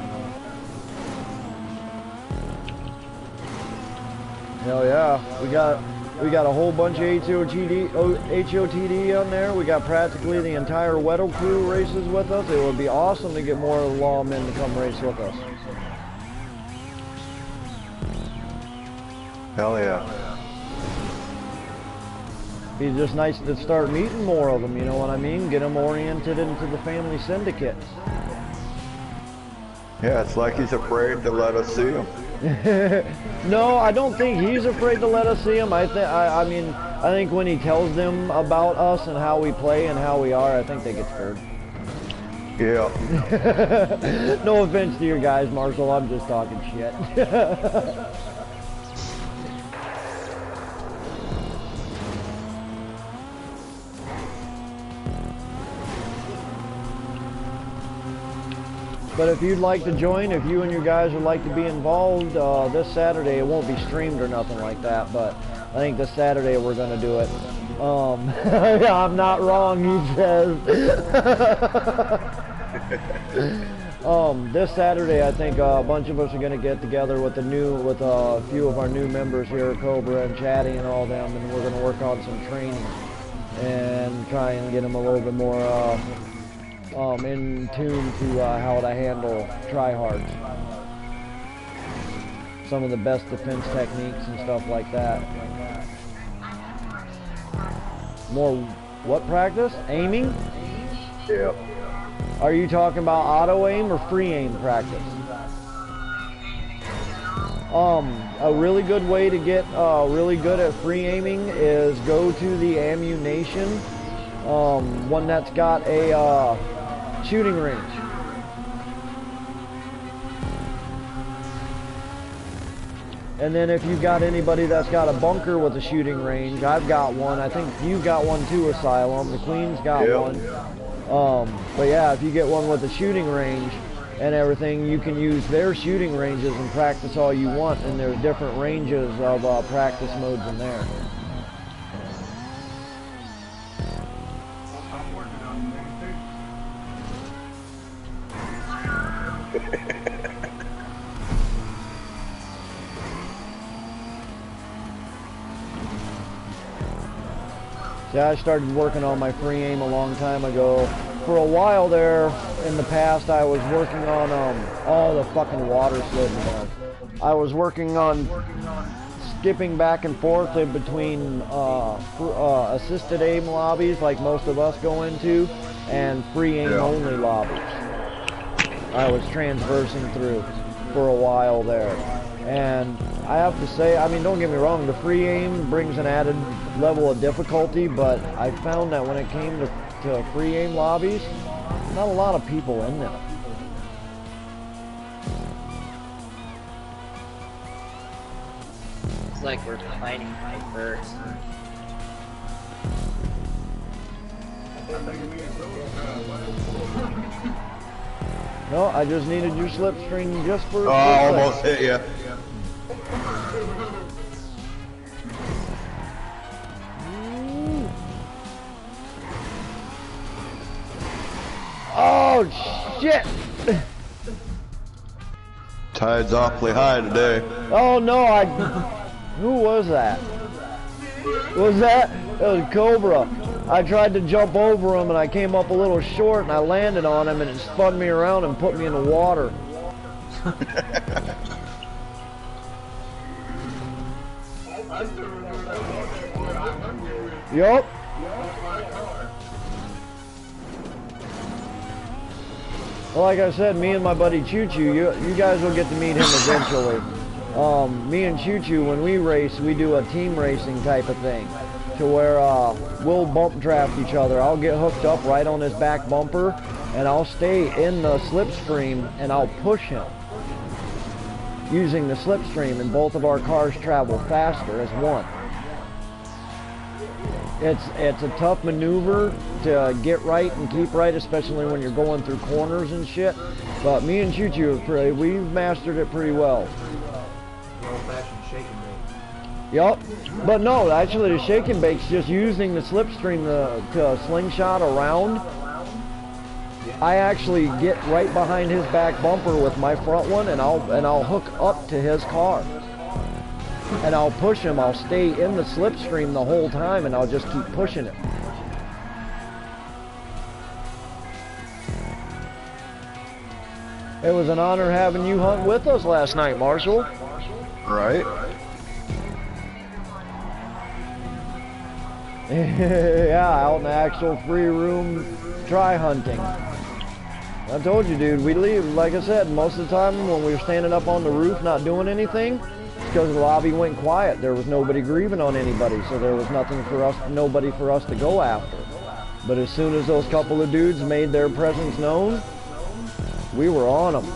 Hell yeah. We got a whole bunch of HOTD on there. We got practically the entire Weddle crew races with us. It would be awesome to get more of the lawmen to come race with us. Hell yeah. It'd be just nice to start meeting more of them, you know what I mean? Get them oriented into the family syndicate. Yeah, it's like he's afraid to let us see him. No, I don't think he's afraid to let us see him. I think when he tells them about us and how we play and how we are, I think they get scared. Yeah. No offense to your guys, Marshall. I'm just talking shit. But if you'd like to join, if you and your guys would like to be involved, this Saturday, it won't be streamed or nothing like that, but I think this Saturday we're going to do it. Yeah, I'm not wrong, he says. This Saturday, I think a bunch of us are going to get together with a few of our new members here at Cobra and Chatty and all them, and we're going to work on some training and try and get them a little bit more in tune to how to handle tryhards. Some of the best defense techniques and stuff like that. More what practice? Aiming? Yeah. Are you talking about auto aim or free aim practice? A really good way to get really good at free aiming is go to the ammunition, one that's got a shooting range. And then if you've got anybody that's got a bunker with a shooting range, I've got one. I think you've got one too, Asylum. The Queen's got one. But yeah, if you get one with a shooting range and everything, you can use their shooting ranges and practice all you want. And there's different ranges of practice modes in there. Yeah, I started working on my free aim a long time ago. For a while there, in the past, I was working on, the fucking water slid me down. I was working on skipping back and forth in between assisted aim lobbies, like most of us go into, and free aim only lobbies. I was transversing through for a while there. And I have to say, I mean, don't get me wrong, the free aim brings an added level of difficulty, but I found that when it came to free aim lobbies, not a lot of people in them. It's like we're fighting first. No, I just needed your slipstream just for a Oh, I almost hit you. Oh, shit! Tide's awfully high today. Oh, no, who was that? Was that? It was Cobra. I tried to jump over him and I came up a little short and I landed on him and it spun me around and put me in the water. Yup. Well, like I said, me and my buddy Choo Choo, you guys will get to meet him eventually. Me and Choo Choo, when we race, we do a team racing type of thing, to where we'll bump draft each other. I'll get hooked up right on his back bumper, and I'll stay in the slipstream, and I'll push him using the slipstream, and both of our cars travel faster as one. It's a tough maneuver to get right and keep right, especially when you're going through corners and shit. But me and Choo Choo, we've mastered it pretty well. Old-fashioned shake and bake. Yup. But no, actually the shake and bake's just using the slipstream to slingshot around. I actually get right behind his back bumper with my front one, and I'll hook up to his car. And I'll push him. I'll stay in the slipstream the whole time, and I'll just keep pushing it. It was an honor having you hunt with us last night, Marshall. Right? Yeah, out in the actual free room try hunting. I told you, dude, we leave, like I said, most of the time when we were standing up on the roof not doing anything, it's because the lobby went quiet. There was nobody grieving on anybody, so there was nobody for us to go after. But as soon as those couple of dudes made their presence known, we were on them.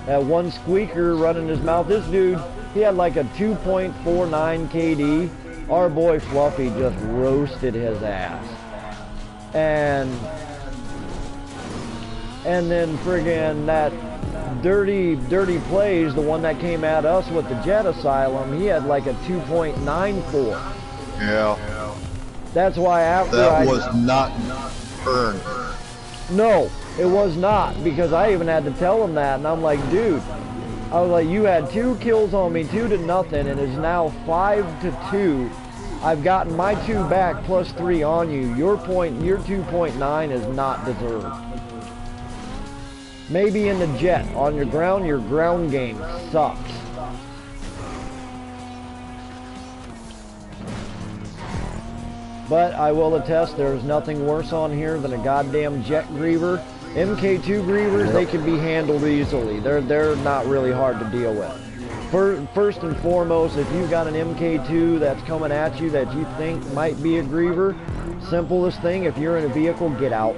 That one squeaker running his mouth, this dude, he had like a 2.49 KD. Our boy Fluffy just roasted his ass. And then friggin' that dirty plays, the one that came at us with the Jet Asylum, he had like a 2.94. Yeah. That's why after That was not earned. No, it was not, because I even had to tell him that, and I'm like, dude, I was like, you had 2 kills on me, 2-0, and it's now 5-2. I've gotten my 2 back plus 3 on you. Your 2.9 is not deserved. Maybe in the Jet, on your ground game sucks. But I will attest, there's nothing worse on here than a goddamn Jet griever. MK2 grievers, they can be handled easily. They're not really hard to deal with. First and foremost, if you've got an MK2 that's coming at you that you think might be a griever, simplest thing, if you're in a vehicle, get out.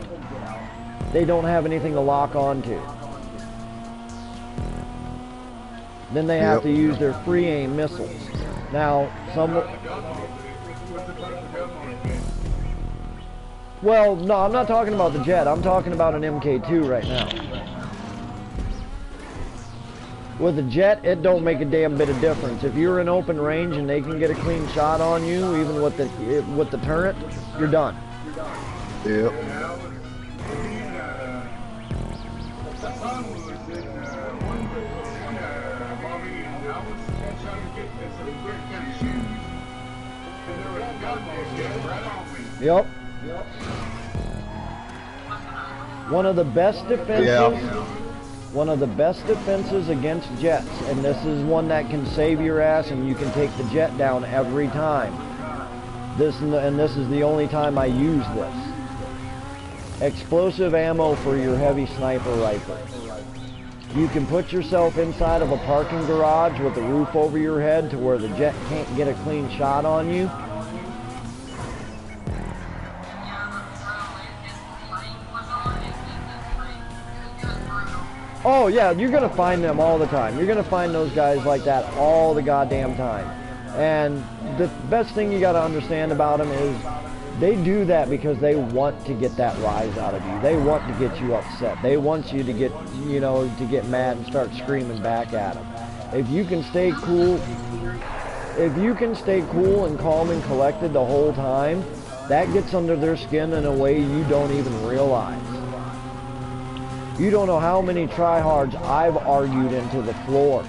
They don't have anything to lock onto. Then they have to use their free aim missiles. Now, well, no, I'm not talking about the Jet. I'm talking about an MK2 right now. With the Jet, it don't make a damn bit of difference. If you're in open range and they can get a clean shot on you, even with the turret, you're done. Yep. Yep. One of the best defenses. One of the best defenses against Jets, and this is one that can save your ass, and you can take the Jet down every time. This is the only time I use this. Explosive ammo for your heavy sniper rifle. You can put yourself inside of a parking garage with the roof over your head to where the Jet can't get a clean shot on you. Oh yeah, you're gonna find them all the time. You're gonna find those guys like that all the goddamn time. And the best thing you gotta understand about them is they do that because they want to get that rise out of you. They want to get you upset. They want you to get, you know, to get mad and start screaming back at them. If you can stay cool and calm and collected the whole time, that gets under their skin in a way you don't even realize. You don't know how many tryhards I've argued into the floor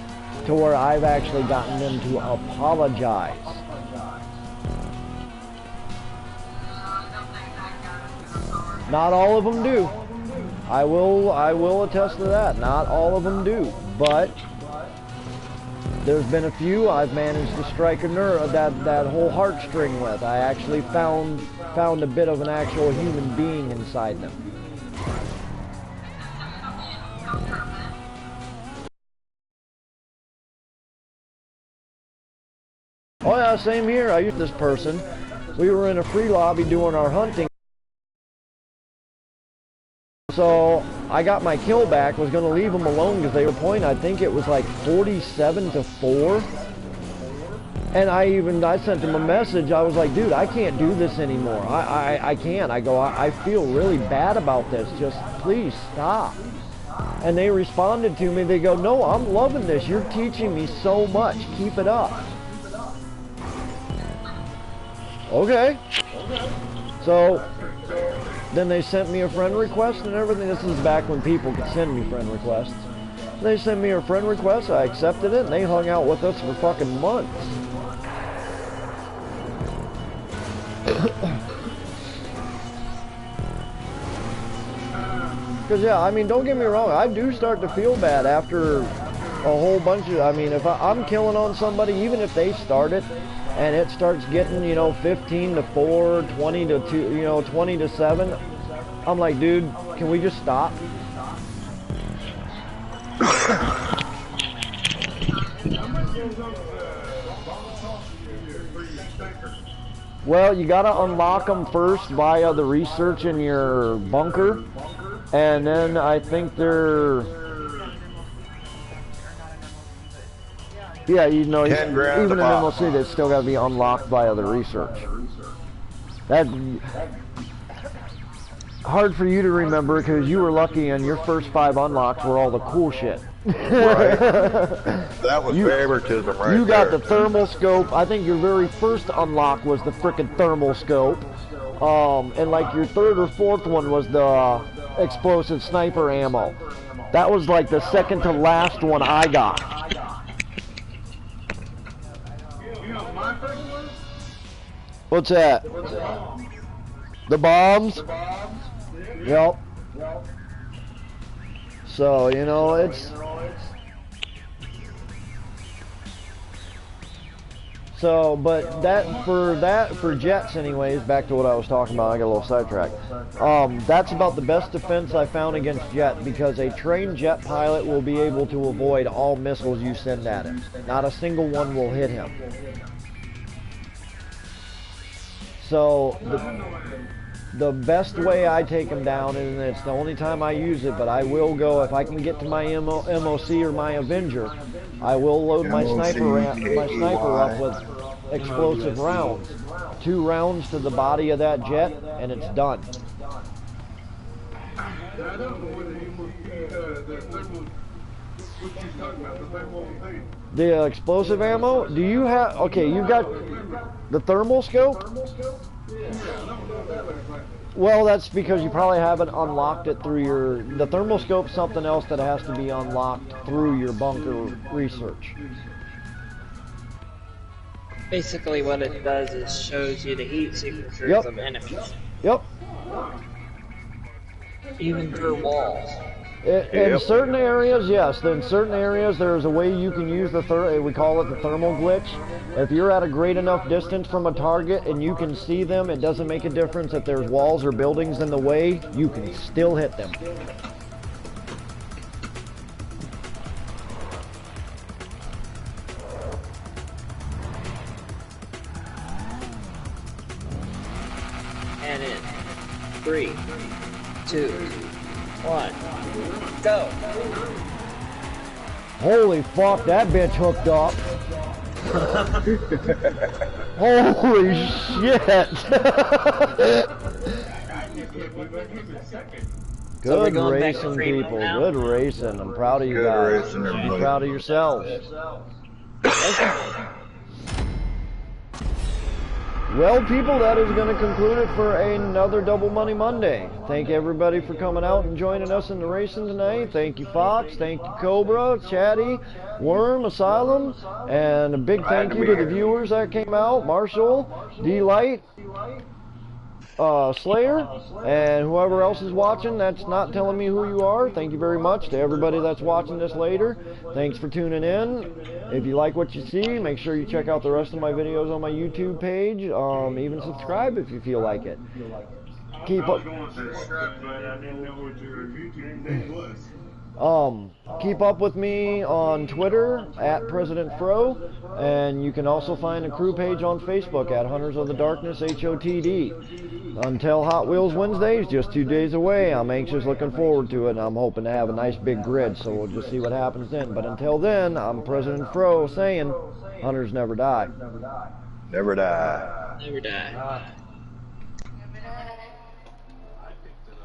to where I've actually gotten them to apologize. Not all of them do. I will attest to that. Not all of them do. But there's been a few I've managed to strike a nerve, that whole heartstring with. I actually found a bit of an actual human being inside them. Oh yeah, same here. I used this person. We were in a free lobby doing our hunting. So I got my kill back, was going to leave them alone because they were pointing, I think it was like 47-4. And I sent him a message. I was like, dude, I can't do this anymore. I can't. I go, I feel really bad about this. Just please stop. And they responded to me. They go, no, I'm loving this. You're teaching me so much. Keep it up. Okay. So then they sent me a friend request and everything. This is back when people could send me friend requests. They sent me a friend request. I accepted it, and they hung out with us for fucking months. Because, yeah, I mean, don't get me wrong. I do start to feel bad after a whole bunch of... I mean, if I'm killing on somebody, even if they start it, and it starts getting, you know, 15 to 4, 20 to 2, you know, 20 to 7, I'm like, dude, can we just stop? Well, you gotta unlock them first via the research in your bunker, and then I think they're... Yeah, you know, even in MLC, they still gotta be unlocked via the research. That's hard for you to remember because you were lucky and your first 5 unlocks were all the cool shit. Right. That was favoritism right there. You got the thermal scope. I think your very first unlock was the frickin' thermal scope. And like your 3rd or 4th one was the explosive sniper ammo. That was like the second to last one I got. You know my first one? What's that? The bombs? Yep. So, you know, it's... So, but for jets anyways, back to what I was talking about, I got a little sidetracked. That's about the best defense I found against jet, because a trained jet pilot will be able to avoid all missiles you send at him. Not a single one will hit him. So, the best way I take him down, and it's the only time I use it, but I will go, if I can get to my MOC or my Avenger, I will load my sniper up with explosive rounds. 2 rounds to the body of that jet, and it's done. I don't know whether you must be the thermal, what you talking about, the thermal thing. The explosive ammo? Do you have, okay, you got the thermal scope? Well, that's because you probably haven't unlocked it through your... The thermal scope's something else that has to be unlocked through your bunker research. Basically what it does is shows you the heat signatures of enemies. Yep. Even through walls. In certain areas, yes. In certain areas, there's a way you can use the we call it the thermal glitch. If you're at a great enough distance from a target and you can see them, it doesn't make a difference if there's walls or buildings in the way, you can still hit them. And in 3, 2, 1, go! Holy fuck, that bitch hooked up. Holy shit. Good racing, people. Good racing. I'm proud of you guys. Be proud of yourselves. Well, people, that is going to conclude it for another Double Money Monday. Thank everybody for coming out and joining us in the racing tonight. Thank you, Fox. Thank you, Cobra, Chatty, Worm, Asylum. And a big thank you to the viewers that came out. Marshall, D-Light, Slayer, and whoever else is watching that's not telling me who you are. Thank you very much. To everybody that's watching this later, thanks for tuning in. If you like what you see, make sure you check out the rest of my videos on my YouTube page. Even subscribe if you feel like it. Keep up. Keep up with me on Twitter at President Fro, and you can also find a crew page on Facebook at Hunters of the Darkness HOTD. until Hot Wheels Wednesdays, just 2 days away. I'm anxious, looking forward to it, and I'm hoping to have a nice big grid, so we'll just see what happens then. But until then, I'm President Fro saying, hunters never die. Never die. Never die.